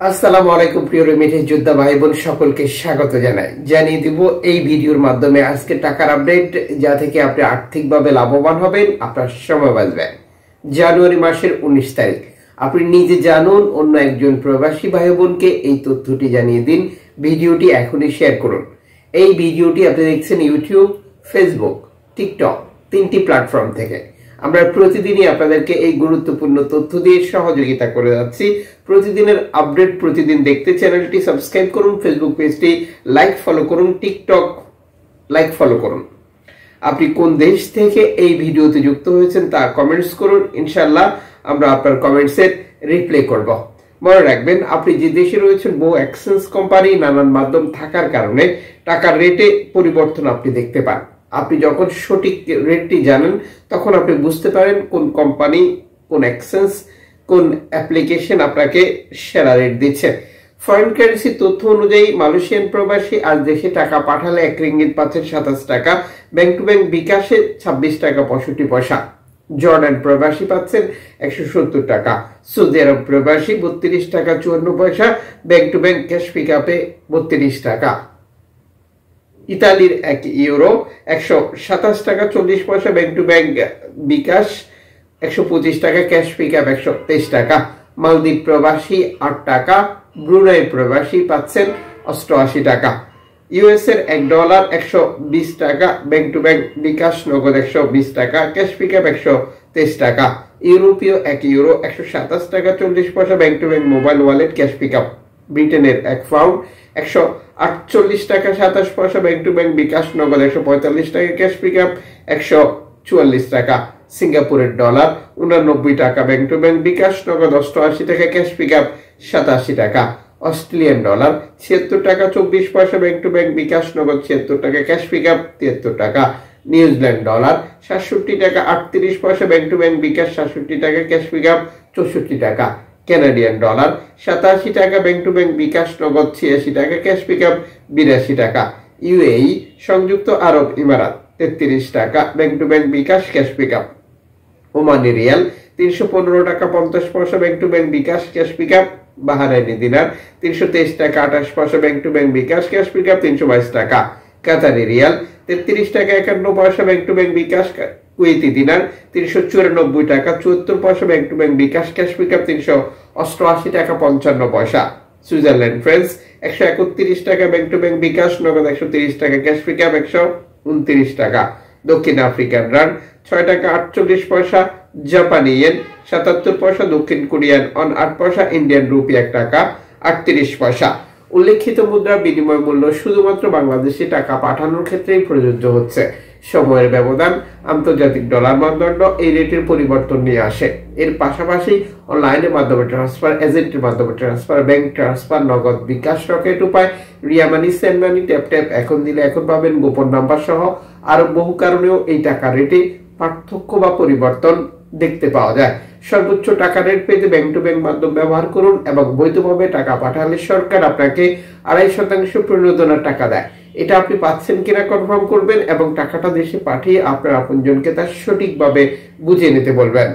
আসসালামু আলাইকুম প্রিয় রেমিটেন্স যোদ্ধা ভাই বোন সকলকে স্বাগত জানাই। জানিয়ে দিব এই ভিডিওর মাধ্যমে আজকে টাকার আপডেট, যা থেকে আপনি আর্থিকভাবে লাভবান হবেন, আপনার সময় বাঁচবে। জানুয়ারি মাসের 19 তারিখ আপনি নিজে জানুন, অন্য একজন প্রবাসী ভাই বোনকে এই তথ্যটি জানিয়ে দিন। ভিডিওটি এখনই শেয়ার করুন। এই ভিডিওটি আপনি দেখছেন ইউটিউব, ফেসবুক, টিকটক, 3টি প্ল্যাটফর্ম থেকে। আমরা প্রতিদিনই আপনাদেরকে এই গুরুত্বপূর্ণ তথ্য দিয়ে সহযোগিতা করে যাচ্ছি। প্রতিদিনের আপডেট প্রতিদিন দেখতে চ্যানেলটি সাবস্ক্রাইব করুন, ফেসবুক পেজটি লাইক ফলো করুন, টিকটক লাইক ফলো করুন। আপনি কোন দেশ থেকে এই ভিডিওতে যুক্ত হয়েছেন তা কমেন্টস করুন, ইনশাআল্লাহ আমরা আপনার কমেন্টসের রিপ্লাই করব। মনে রাখবেন, আপনি যে দেশে রয়েছেন বহু এক্সচেঞ্জ কোম্পানি, নানান মাধ্যম থাকার কারণে টাকার রেটে পরিবর্তন আপনি দেখতে পান। আপনি যখন সঠিক রেটটি জানেন তখন আপনি বুঝতে পারেন কোন কোম্পানি, কোন এক্সচেঞ্জ, কোন অ্যাপ্লিকেশন আপনাকে সেরা রেট দিচ্ছে। ফরেন কারেন্সি তথ্য অনুযায়ী মালয়েশিয়ান প্রবাসী আজ দেশে টাকা পাঠালে 1 রিঙ্গিত পাচ্ছেন 27 টাকা, ব্যাংক টু ব্যাংক বিকাশে 26 টাকা 65 পয়সা। জর্ডান প্রবাসী পাচ্ছেন 170 টাকা, সৌদি আরব প্রবাসী 32 টাকা 54 পয়সা, ব্যাংক টু ব্যাংক ক্যাশ পিকআপে 32 টাকা। ইতালির 1 ইউরো 127 টাকা 40 পয়সা, ব্যাংক টু ব্যাংক বিকাশ 125 টাকা, ক্যাশ পিকআপ 123 টাকা। মালদ্বীপ প্রবাসী 8 টাকা, ব্রুনাই প্রবাসী পাচ্ছেন 88 টাকা। ইউএস এর $1 120 টাকা, ব্যাংক টু ব্যাংক বিকাশ নগদ 120 টাকা, ক্যাশ পিকআপ 123 টাকা। ইউরোপীয় 1 ইউরো 127 টাকা 40 পয়সা, bank to bank mobile wallet cash pickup. ব্রিটেনের 1 পাউন্ড 148 টাকা 27 পয়সা, ব্যাংক টু ব্যাংক বিকাশ নগদ 145 টাকা, ক্যাশ পিকআপ 144 টাকা। সিঙ্গাপুরের ডলার 89 টাকা, ব্যাংক টু ব্যাংক বিকাশ নগদ 88 টাকা, ক্যাশ পিকআপ 87 টাকা। অস্ট্রেলিয়ান ডলার 76 টাকা 24 পয়সা, ব্যাংক টু ব্যাংক বিকাশ নগদ 76 টাকা, ক্যাশ পিকআপ 73 টাকা। নিউজিল্যান্ড ডলার 67 টাকা 38 পয়সা, ব্যাংক টু ব্যাংক বিকাশ 67 টাকা, ক্যাশ পিকআপ 64 টাকা। কানাডিয়ান ডলার 87 টাকা, ব্যাংক টু ব্যাংক বিকাশ নগদ 86 টাকা, ক্যাশ পিকআপ 82 টাকা। ইউএই সংযুক্ত আরব ইমারাত 33 টাকা, bank to bank bKash cash pickup. ওমানি রিয়াল 315 টাকা 50 পয়সা, bank to bank bKash cash pickup. বাহারাইনি দিনার 323 টাকা 28 পয়সা, bank to bank bKash cash pickup 322 টাকা। কাতারি রিয়াল 33 টাকা 51 পয়সা, ব্যাংক টু ব্যাংক বিকাশ। কুয়েতি দিনার 394 টাকা 74 পয়সা, bank to bank bKash cash pickup 388 টাকা 55 পয়সা। সুইজারল্যান্ড ফ্রান্স 131 টাকা, ব্যাংক টু ব্যাংক বিকাশ নগদ 130 টাকা, ক্যাশ পিকআপ 129 টাকা। দক্ষিণ আফ্রিকান রান 6 টাকা 48 পয়সা, জাপানি ইয়েন 77 পয়সা, দক্ষিণ কোরিয়ান অন 8 পয়সা, ইন্ডিয়ান রুপি 1 টাকা 38 পয়সা। উল্লেখিত মুদ্রা বিনিময় মূল্য শুধুমাত্র বাংলাদেশে টাকা পাঠানোর ক্ষেত্রেই প্রযোজ্য হচ্ছে। সময়ের ব্যবধান, আন্তর্জাতিক ডলার মানদণ্ড এই রেটের পরিবর্তন নিয়ে আসে। এর পাশাপাশি অনলাইনের মাধ্যমে ট্রান্সফার, এজেন্টের মাধ্যমে ট্রান্সফার, ব্যাংক ট্রান্সফার, নগদ বিকাশ, রকেট উপায়, রিয়া মানি, সেন্ড মানি, ট্যাপ ট্যাপ, এখন দিলে এখন পাবেন, গোপন নাম্বার সহ আরো বহু কারণেও এই টাকা রেটে পার্থক্য বা পরিবর্তন দেখতে পাওয়া যায়। সর্বোচ্চ টাকা রেট পেতে ব্যাংক টু ব্যাংক মাধ্যম ব্যবহার করুন এবং বৈধভাবে টাকা পাঠালে সরকার আপনাকে 2.5% প্রণোদনার টাকা দেয়। এটা আপনি পাচ্ছেন কিনা কনফার্ম করবেন এবং টাকাটা দেশে পাঠিয়ে আপনার আপনজনকে তা সঠিকভাবে বুঝে নিতে বলবেন।